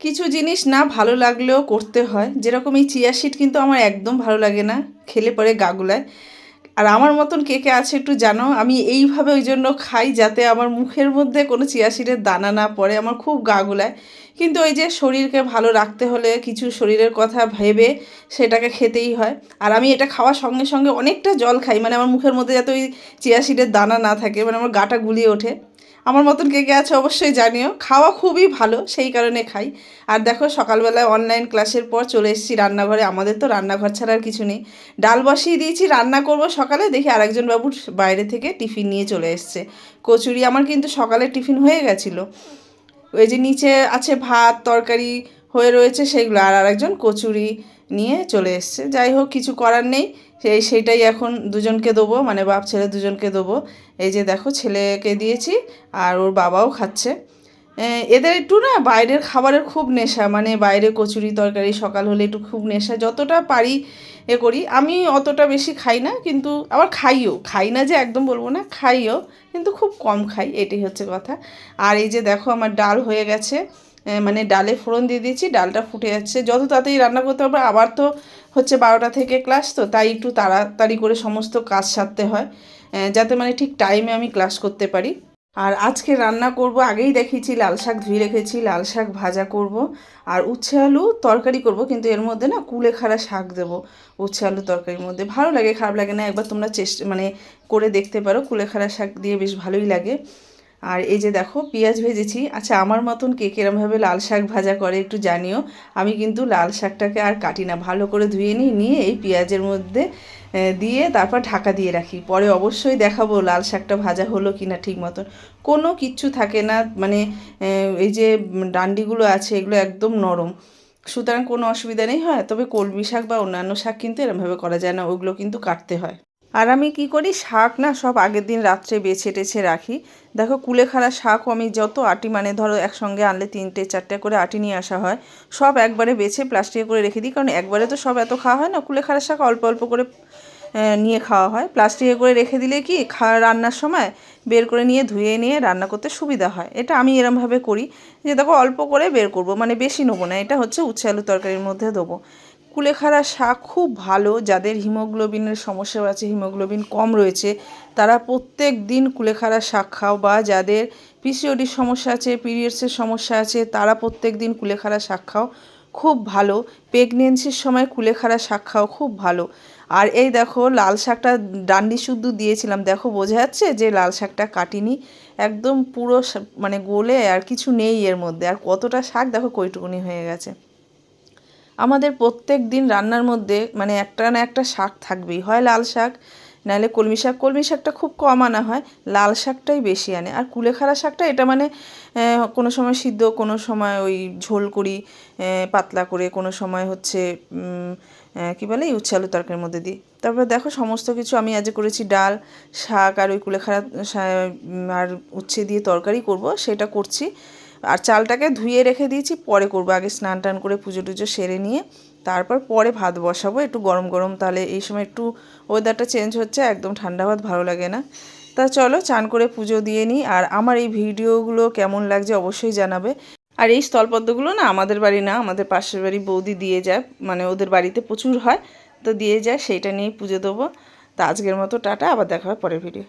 কিছু জিনিস না ভালো লাগলেও করতে হয়, যেরকম এই চিয়া সিড কিন্তু আমার একদম ভালো লাগে না, খেলে পরে গা গুলায়। আর আমার মতন কে কে আছে একটু জানো, আমি এইভাবে ওই জন্য খাই যাতে আমার মুখের মধ্যে কোনো চিয়া সিডের দানা না পড়ে, আমার খুব গা গুলায়। কিন্তু ওই যে শরীরকে ভালো রাখতে হলে কিছু শরীরের কথা ভেবে সেটাকে খেতেই হয়। আর আমি এটা খাওয়ার সঙ্গে সঙ্গে অনেকটা জল খাই, মানে আমার মুখের মধ্যে যাতে ওই চিয়া সিডের দানা না থাকে, মানে আমার গাটা গুলিয়ে ওঠে। আমার মতন কে কে আছে অবশ্যই জানিও, খাওয়া খুবই ভালো সেই কারণে খাই। আর দেখো সকালবেলায় অনলাইন ক্লাসের পর চলে এসেছি রান্নাঘরে, আমাদের তো রান্নাঘর ছাড়া আর কিছু নেই। ডাল বসিয়ে দিয়েছি, রান্না করব সকালে, দেখি আরেকজন বাবুর বাইরে থেকে টিফিন নিয়ে চলে এসছে কচুরি। আমার কিন্তু সকালে টিফিন হয়ে গেছিলো, ওই যে নিচে আছে ভাত তরকারি হয়ে রয়েছে সেগুলো, আর আরেকজন কচুরি নিয়ে চলে এসছে। যাই হোক, কিছু করার নেই, সেইটাই এখন দুজনকে দেবো, মানে বাপ ছেলে দুজনকে দেবো। এই যে দেখো ছেলেকে দিয়েছি আর ওর বাবাও খাচ্ছে। এদের একটু না বাইরের খাবারের খুব নেশা, মানে বাইরে কচুরি তরকারি সকাল হলে একটু খুব নেশা, যতটা পারি এ করি। আমি অতটা বেশি খাই না, কিন্তু আবার খাইও, খাই না যে একদম বলবো না, খাইও, কিন্তু খুব কম খাই, এটাই হচ্ছে কথা। আর এই যে দেখো আমার ডাল হয়ে গেছে, মানে ডালে ফোড়ন দিয়ে দিয়েছি, ডালটা ফুটে যাচ্ছে। যত তাড়াতাড়ি রান্না করতে পারবো, আবার তো হচ্ছে 12টা থেকে ক্লাস, তো তাই একটু তাড়াতাড়ি করে সমস্ত কাজ সারতে হয়, যাতে মানে ঠিক টাইমে আমি ক্লাস করতে পারি। আর আজকে রান্না করব, আগেই দেখিয়েছি লাল শাক ধুয়ে রেখেছি, লাল শাক ভাজা করব। আর উচ্ছে আলু তরকারি করব, কিন্তু এর মধ্যে না কুলেখাড়া শাক দেবো উচ্ছে আলু তরকারির মধ্যে। ভালো লাগে, খারাপ লাগে না, একবার তোমরা মানে করে দেখতে পারো, কুলেখাড়া শাক দিয়ে বেশ ভালোই লাগে। আর এই যে দেখো পেঁয়াজ ভেজেছি। আচ্ছা, আমার মতন কে কিরমভাবে লাল শাক ভাজা করে একটু জানিও। আমি কিন্তু লাল শাকটাকে আর কাটি না, ভালো করে ধুয়ে নিয়ে এই পেঁয়াজের মধ্যে দিয়ে তারপর ঢাকা দিয়ে রাখি। পরে অবশ্যই দেখাবো লাল শাকটা ভাজা হলো কি না ঠিক মতন। কোনো কিচ্ছু থাকে না, মানে এই যে ডান্ডিগুলো আছে এগুলো একদম নরম, সুতরাং কোনো অসুবিধা নেই। হয় তবে কলমি শাক বা অন্যান্য শাক কিন্তু এরমভাবে করা যায় না, ওগুলো কিন্তু কাটতে হয়। আর আমি কি করি, শাক না সব আগের দিন রাত্রে বেছে টেছে রাখি। দেখো কুলেখাড়া শাকও আমি যত আটি, মানে ধরো একসঙ্গে আনলে 3-4টে করে আটি নিয়ে আসা হয়, সব একবারে বেছে প্লাস্টিকে করে রেখে দিই, কারণ একবারে তো সব এত খাওয়া হয় না, কুলেখাড়া শাক অল্প অল্প করে নিয়ে খাওয়া হয়। প্লাস্টিকে করে রেখে দিলে কি রান্নার সময় বের করে নিয়ে ধুয়ে নিয়ে রান্না করতে সুবিধা হয়। এটা আমি এরমভাবে করি, যে দেখো অল্প করে বের করব, মানে বেশি নেবো না। এটা হচ্ছে উচ্ছে আলু তরকারির মধ্যে দেবো। কুলেখাড়া শাক খুব ভালো, যাদের হিমোগ্লোবিনের সমস্যা আছে, হিমোগ্লোবিন কম রয়েছে, তারা প্রত্যেক দিন কুলেখাড়া শাক খাও, বা যাদের পিসিওডির সমস্যা আছে, পিরিয়ডসের সমস্যা আছে, তারা প্রত্যেক দিন কুলেখাড়া শাক খাও, খুব ভালো। প্রেগনেন্সির সময় কুলেখাড়া শাক খাও, খুব ভালো। আর এই দেখো লাল শাকটা ডান্ডি শুদ্ধ দিয়েছিলাম, দেখো বোঝা যাচ্ছে যে লাল শাকটা কাটিনি, একদম পুরো মানে গলে আর কিছু নেই এর মধ্যে। আর কতটা শাক দেখো কইটুকুনি হয়ে গেছে। আমাদের প্রত্যেক দিন রান্নার মধ্যে মানে একটা না একটা শাক থাকবেই, হয় লাল শাক নাহলে কলমি শাক। কলমি শাকটা খুব কম আনা হয়, লাল শাকটাই বেশি আনে। আর কুলেখাড়া শাকটা এটা মানে কোনো সময় সিদ্ধ, কোনো সময় ওই ঝোল করি পাতলা করে, কোনো সময় হচ্ছে কী বলে এই উচ্ছে আলু তরকারির মধ্যে দিই। তারপরে দেখো সমস্ত কিছু আমি আজ করেছি, ডাল শাক আর ওই কুলেখাড়া আর উচ্ছে দিয়ে তরকারি করব, সেটা করছি। আর চালটাকে ধুয়ে রেখে দিয়েছি, পরে করবো, আগে স্নান টান করে পুজো টুজো সেরে নিয়ে তারপর পরে ভাত বসাবো, একটু গরম গরম। তাহলে এই সময় একটু ওয়েদারটা চেঞ্জ হচ্ছে, একদম ঠান্ডা ভাত ভালো লাগে না। তা চলো চান করে পুজো দিয়ে নিই। আর আমার এই ভিডিওগুলো কেমন লাগছে অবশ্যই জানাবে। আর এই স্থলপদ্মগুলো না আমাদের বাড়ি না, আমাদের পাশের বাড়ি বৌদি দিয়ে যায়, মানে ওদের বাড়িতে প্রচুর হয়, তো দিয়ে যায়, সেইটা নিয়েই পুজো দেবো। তা আজকের মতো টাটা, আবার দেখা হয় পরের ভিডিও।